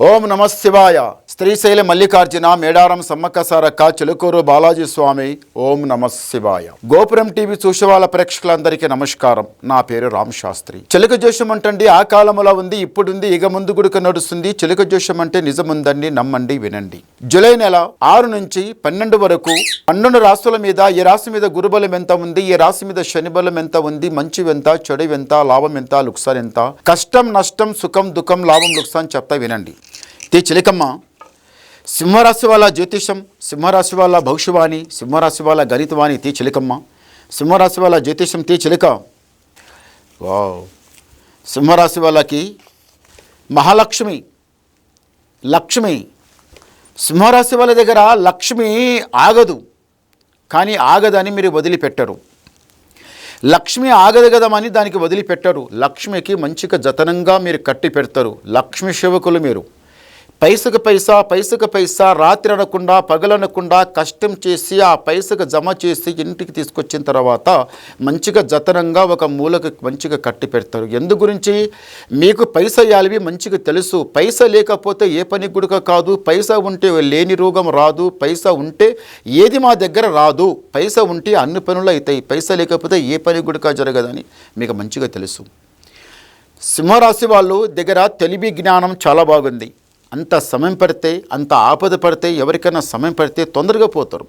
ఓం నమ శివాయ. శ్రీశైల మల్లికార్జున మేడారం సమ్మక్క సారక్క చిలుకూరు బాలాజీ స్వామి. ఓం నమ శివాయ. గోపురం టీవీ చూసే వాళ్ళ ప్రేక్షకులందరికీ నమస్కారం. నా పేరు రామ్ శాస్త్రి. చిలుక జోషం అంటండి ఆ కాలంలో ఉంది, ఇప్పుడుంది, ఇక ముందు గుడిక నడుస్తుంది. చిలుక జోషం అంటే నిజముందండి, నమ్మండి, వినండి. జూలై నెల 6 నుంచి 12 వరకు 12 రాశుల మీద ఈ రాశి మీద గురుబలం ఎంత ఉంది, ఈ రాశి మీద శని బలం ఎంత ఉంది, మంచి ఎంత, చెడు ఎంత, లాభం ఎంత, లుక్సాన్ ఎంత, కష్టం నష్టం సుఖం దుఃఖం లాభం లుక్సాన్ చెప్తా వినండి. చిలికమ్మ, సింహరాశి వాళ్ళ జ్యోతిషం, సింహరాశి వాళ్ళ భవిష్యవాణి, సింహరాశి వాళ్ళ గణితవాణి. చిలికమ్మ, సింహరాశి వాళ్ళ జ్యోతిషం. చిలిక, వావ్. సింహరాశి వాళ్ళకి మహాలక్ష్మి, లక్ష్మి. సింహరాశి వాళ్ళ దగ్గర లక్ష్మి ఆగదు, కానీ ఆగదని మీరు వదిలిపెట్టరు. లక్ష్మి ఆగదు కదమని దానికి వదిలిపెట్టరు. లక్ష్మికి మంచిగా జతనంగా మీరు కట్టి పెడతారు. లక్ష్మి సేవకులు మీరు. పైసకు పైసా, పైసకు పైసా, రాత్రి అనకుండా పగలనకుండా కష్టం చేసి ఆ పైసకు జమ చేసి ఇంటికి తీసుకొచ్చిన తర్వాత మంచిగా జతనంగా ఒక మూలకు మంచిగా కట్టి పెడతారు. ఎందు గురించి? మీకు పైసా యాలివి మంచిగా తెలుసు. పైసా లేకపోతే ఏ పని గుడిక కాదు, పైసా ఉంటే లేని రోగం రాదు, పైసా ఉంటే ఏది మా దగ్గర రాదు, పైసా ఉంటే అన్ని పనులు అవుతాయి, పైసా లేకపోతే ఏ పని గుడిక జరగదని మీకు మంచిగా తెలుసు. సింహరాశి వాళ్ళు దగ్గర తెలివి జ్ఞానం చాలా బాగుంది. అంత సమయం పడితే, అంత ఆపద పడితే, ఎవరికైనా సమయం పడితే తొందరగా పోతారు.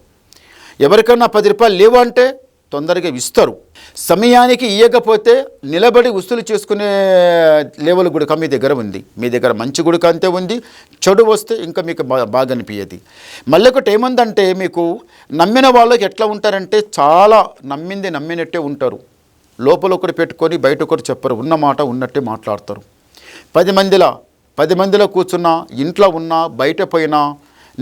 ఎవరికైనా 10 రూపాయలు లేవు అంటే తొందరగా ఇస్తారు. సమయానికి ఇవ్వకపోతే నిలబడి వసూలు చేసుకునే లెవెల్ గుడిక మీ దగ్గర ఉంది. మీ దగ్గర మంచి గుడిక అంతే ఉంది, చెడు వస్తే ఇంకా మీకు బాగా అనిపించేది. మళ్ళీ ఒకటి ఏముందంటే, మీకు నమ్మిన వాళ్ళకి ఎట్లా ఉంటారంటే చాలా నమ్మింది నమ్మినట్టే ఉంటారు. లోపల ఒకటి పెట్టుకొని బయట ఒకటి చెప్పరు, ఉన్న మాట ఉన్నట్టే మాట్లాడతారు. 10 మందిలో కూర్చున్నా, ఇంట్లో ఉన్నా, బయట పోయినా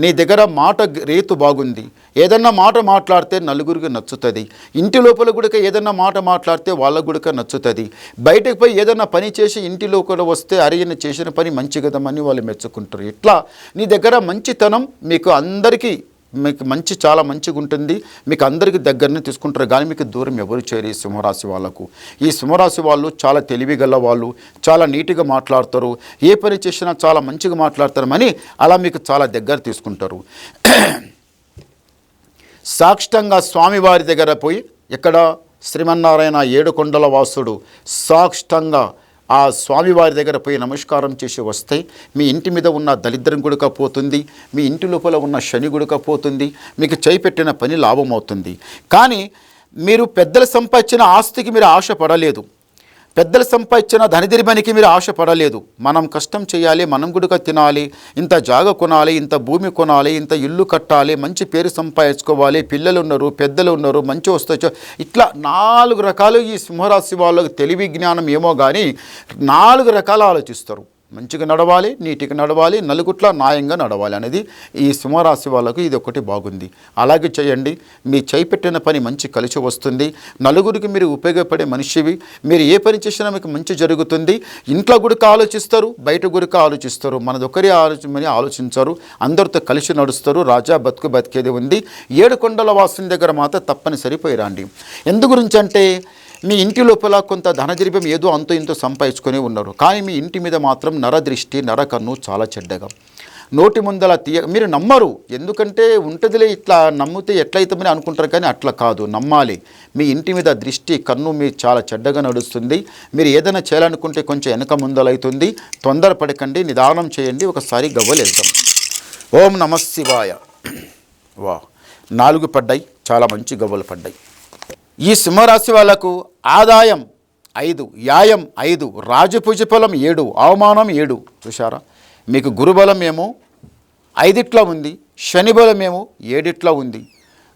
నీ దగ్గర మాట రేతు బాగుంది. ఏదన్నా మాట మాట్లాడితే నలుగురికి నచ్చుతుంది. ఇంటి లోపల కూడా ఏదన్నా మాట మాట్లాడితే వాళ్ళకు కూడా నచ్చుతుంది. బయటకు పోయి ఏదన్నా పని చేసి ఇంటిలో కూడా వస్తే అరేయన చేసిన పని మంచి కదమని వాళ్ళు మెచ్చుకుంటారు. ఇట్లా నీ దగ్గర మంచితనం మీకు అందరికీ మీకు చాలా మంచిగా ఉంటుంది. మీకు అందరికీ దగ్గరనే తీసుకుంటారు, కానీ మీకు దూరం ఎవరు చేయరు. ఈ సింహరాశి వాళ్ళకు, ఈ సింహరాశి వాళ్ళు చాలా తెలివిగల వాళ్ళు, చాలా నీట్గా మాట్లాడతారు, ఏ పని చేసినా చాలా మంచిగా మాట్లాడతారని అలా మీకు చాలా దగ్గర తీసుకుంటారు. సాక్షాత్తంగా స్వామివారి దగ్గర పోయి, ఎక్కడ శ్రీమన్నారాయణ 7 కొండల వాసుడు, సాక్షాత్తంగా ఆ స్వామివారి దగ్గర పోయి నమస్కారం చేసి వస్తే మీ ఇంటి మీద ఉన్న దరిద్రం గుడిక పోతుంది, మీ ఇంటి లోపల ఉన్న శని గుడిక పోతుంది, మీకు చేపెట్టిన పని లాభం అవుతుంది. కానీ మీరు పెద్దలు సంపాదించిన ఆస్తికి మీరు ఆశపడలేదు, పెద్దలు సంపాదించిన ధనదిరిబనికి మీరు ఆశపడలేదు. మనం కష్టం చేయాలి, మనం గుడిక తినాలి, ఇంత జాగ కొనాలి, ఇంత భూమి కొనాలి, ఇంత ఇల్లు కట్టాలి, మంచి పేరు సంపాదించుకోవాలి, పిల్లలు ఉన్నారు, పెద్దలు ఉన్నారు, మంచి వస్తు, ఇట్లా 4 రకాలు ఈ సింహరాశి వాళ్ళకు తెలివి జ్ఞానం ఏమో కానీ 4 రకాలు ఆలోచిస్తారు. మంచిగా నడవాలి, నీటిగా నడవాలి, నలుగుట్ల న్యాయంగా నడవాలి అనేది ఈ సింహరాశి వాళ్ళకు ఇది ఒకటి బాగుంది. అలాగే చేయండి, మీ చేపెట్టిన పని మంచి కలిసి వస్తుంది. నలుగురికి మీరు ఉపయోగపడే మనిషివి. మీరు ఏ పని చేసినా మీకు మంచి జరుగుతుంది. ఇంట్లో గుడిక ఆలోచిస్తారు, బయట గుడిక ఆలోచిస్తారు, మనదొకరి ఆలోచించరు, అందరితో కలిసి నడుస్తారు. రాజా బతుకు బతికేది ఉంది. 7 కొండల వాసుని దగ్గర మాత్రం తప్పనిసరి పోయి రండి. ఎందు గురించి అంటే, మీ ఇంటి లోపల కొంత ధనద్రవ్యం ఏదో అంతో ఇంతో సంపాదించుకొని ఉన్నారు, కానీ మీ ఇంటి మీద మాత్రం నరదృష్టి, నరకన్ను చాలా చెడ్డగా నోటి ముందల మీరు నమ్మరు. ఎందుకంటే ఉంటుందిలే, ఇట్లా నమ్మితే ఎట్లయితామని అనుకుంటారు, కానీ అట్లా కాదు, నమ్మాలి. మీ ఇంటి మీద దృష్టి కన్ను మీ చాలా చెడ్డగా నడుస్తుంది. మీరు ఏదైనా చేయాలనుకుంటే కొంచెం వెనక ముందలవుతుంది. తొందరపడకండి, నిదానం చేయండి. ఒకసారి గవ్వలేద్దాం. ఓం నమ శివాయ. వా 4 పడ్డాయి, చాలా మంచి గవ్వలు పడ్డాయి. ఈ సింహరాశి వాళ్ళకు ఆదాయం 5, వ్యాయం 5, రాజపూజ ఫలం 7, అవమానం 7. చూశారా? మీకు గురుబలం ఏమో 5 ఉంది, శని బలం ఏమో 7 ఉంది.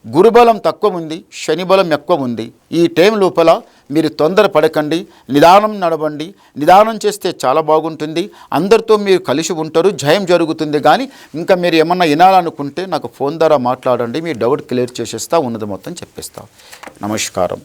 గురుబలం తక్కువ ఉంది, శని బలం ఎక్కువ ఉంది. ఈ టైం లోపల మీరు తొందర పడకండి, నిదానం నడవండి. నిదానం చేస్తే చాలా బాగుంటుంది. అందరితో మీరు కలిసి ఉంటారు, జయం జరుగుతుంది. కానీ ఇంకా మీరు ఏమన్నా వినాలనుకుంటే నాకు ఫోన్ ద్వారా మాట్లాడండి, మీ డౌట్ క్లియర్ చేసేస్తా, ఉన్నది మొత్తం చెప్పేస్తా. నమస్కారం.